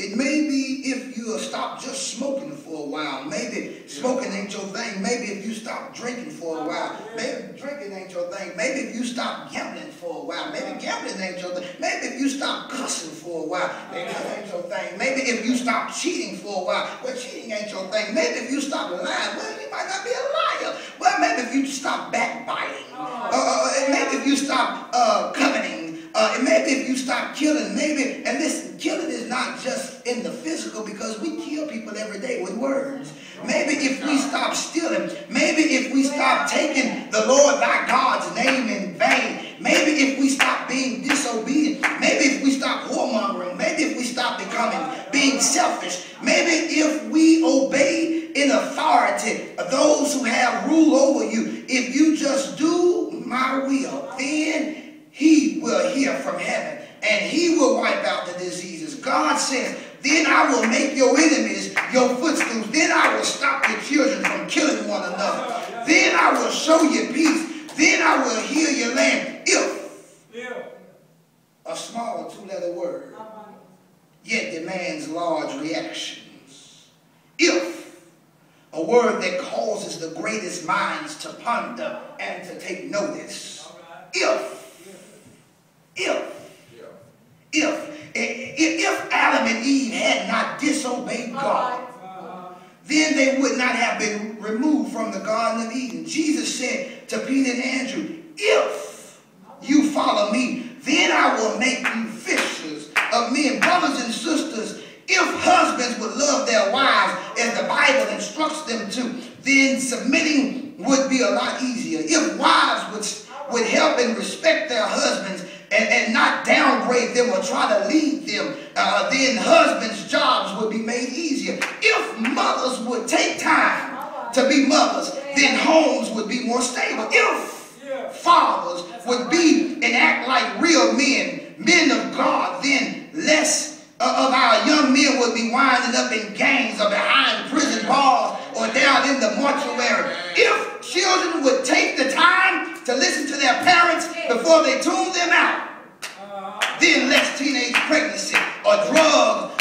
It may be if you stop just smoking for a while. Maybe smoking ain't your thing. Maybe if you stop drinking for a while. Maybe drinking ain't your thing. Maybe if you stop gambling for a while. Maybe gambling ain't your thing. Maybe if you stop cussing for a while. Maybe that ain't your thing. Maybe if you stop cheating for a while. Well, cheating ain't your thing. Maybe if you stop lying. Well, you might not be a liar. Well, maybe if you stop backbiting. Maybe if you stop coveting. Maybe if you stop killing, maybe, and listen, killing is not just in the physical, because we kill people every day with words. Maybe if we stop stealing, maybe if we stop taking the Lord thy God's name in vain, maybe if we stop being disobedient, maybe if we stop whoremongering, maybe if we stop being selfish, maybe if we obey in authority those who have rule over you. If you just do my will, then he will hear from heaven, and he will wipe out the diseases. God says, then I will make your enemies your footstools. Then I will stop your children from killing one another. Then I will show you peace. Then I will heal your land. If a small two-letter word yet demands large reactions. If a word that causes the greatest minds to ponder and to take notice. If Adam and Eve had not disobeyed God, then they would not have been removed from the Garden of Eden. Jesus said to Peter and Andrew, if you follow me, then I will make you fishers of men. Brothers and sisters, if husbands would love their wives as the Bible instructs them to, then submitting would be a lot easier. If wives would help and respect their husbands and not downgrade them or try to lead them, then husbands' jobs would be made easier. If mothers would take time to be mothers, then homes would be more stable. If fathers would be and act like real men of God, then less of our young men would be winding up in gangs or behind prison bars or down in the mortuary. If children would take the time to listen to their parents before they tune them out, then less teenage pregnancy or drugs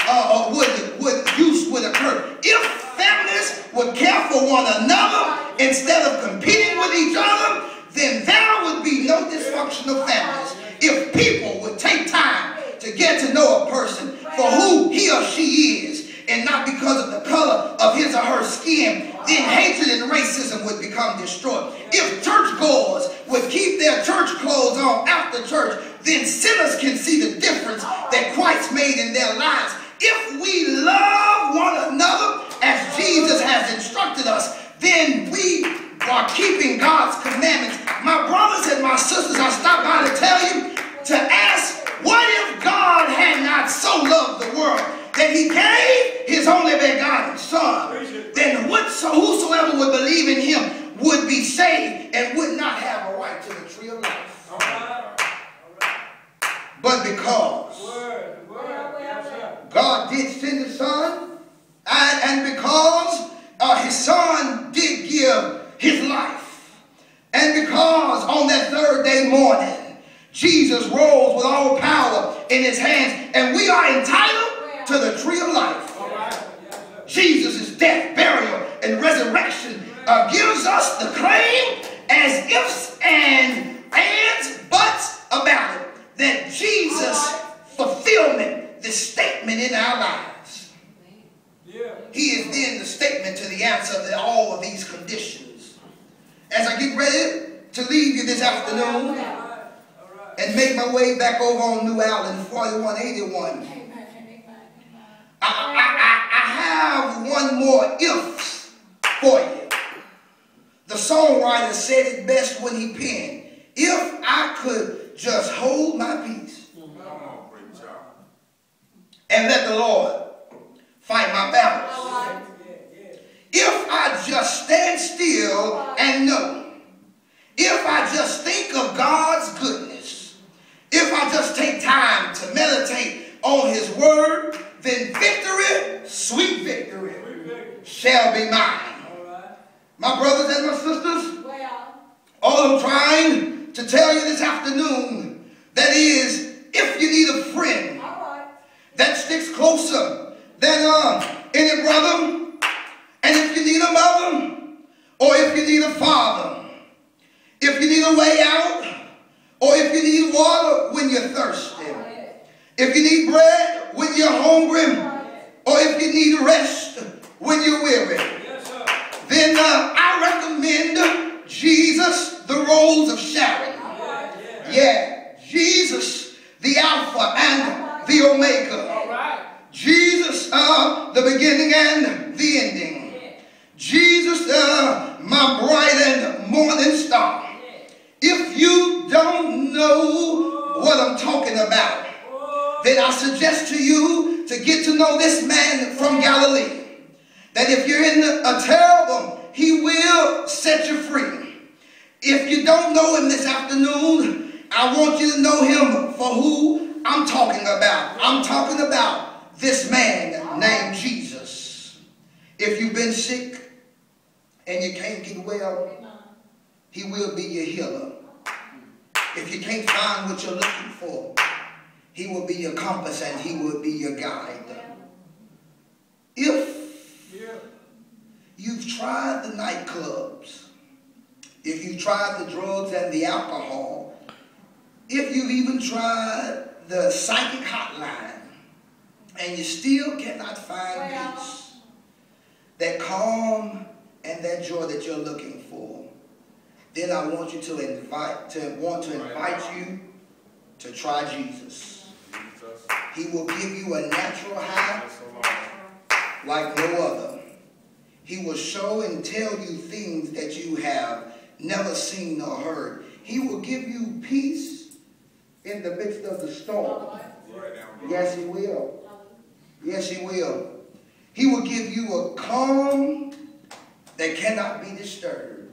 would use would occur. If families would care for one another instead of competing with each other, then there would be no dysfunctional families. If people would take time to get to know a person for who he or she is, and not because of the color of his or her skin, then hatred and racism would become destroyed. If churchgoers would keep their church clothes on after church, then sinners can see the difference that Christ made in their lives. If we love one another as Jesus has instructed us, then we are keeping God's commandments. My brothers and my sisters, I stopped by to tell you to ask, what if God had not so loved the world that he gave his only begotten Son? Then whosoever would believe in him would be saved and would not have a right to the tree of life. But because God did send his Son, and because his Son did give his life, and because on that third day morning Jesus rose with all power in his hands, and we are entitled to the tree of life. Jesus' death, burial, and resurrection gives us the claim as ifs and ands, buts about it, that Jesus' fulfillment, the statement in our lives. He is then the statement to the answer to all of these conditions. As I get ready to leave you this afternoon and make my way back over on New Allen 4181, I have one more if for you. The songwriter said it best when he penned, if I could just hold my peace and let the Lord fight my battles. If I just stand still and know, if I just think of God's goodness, if I just take time to meditate on his word, then victory, sweet victory, shall be mine. My brothers and my sisters, all I'm trying to tell you this afternoon, that is, if you need a friend that sticks closer any brother, and if you need a mother, or if you need a father, if you need a way out, or if you need water when you're thirsty, if you need bread when you're hungry, or if you need rest when you're weary, then I recommend Jesus, the Rose of Sharon. Yeah, Jesus, the Alpha and the Omega. Jesus, the beginning and the ending. Jesus, my bright and morning star. If you don't know what I'm talking about, then I suggest to you to get to know this man from Galilee. That if you're in a terrible, he will set you free. If you don't know him this afternoon, I want you to know him for who I'm talking about. I'm talking about this man named Jesus. If you've been sick and you can't get well, he will be your healer. If you can't find what you're looking for, he will be your compass and he will be your guide. If you've tried the nightclubs, if you've tried the drugs and the alcohol, if you've even tried the psychic hotline, and you still cannot find peace, that calm and that joy that you're looking for, then I want you to invite you to try Jesus. He will give you a natural high like no other. He will show and tell you things that you have never seen or heard. He will give you peace in the midst of the storm. Yes, he will. Yes, he will. He will give you a calm that cannot be disturbed.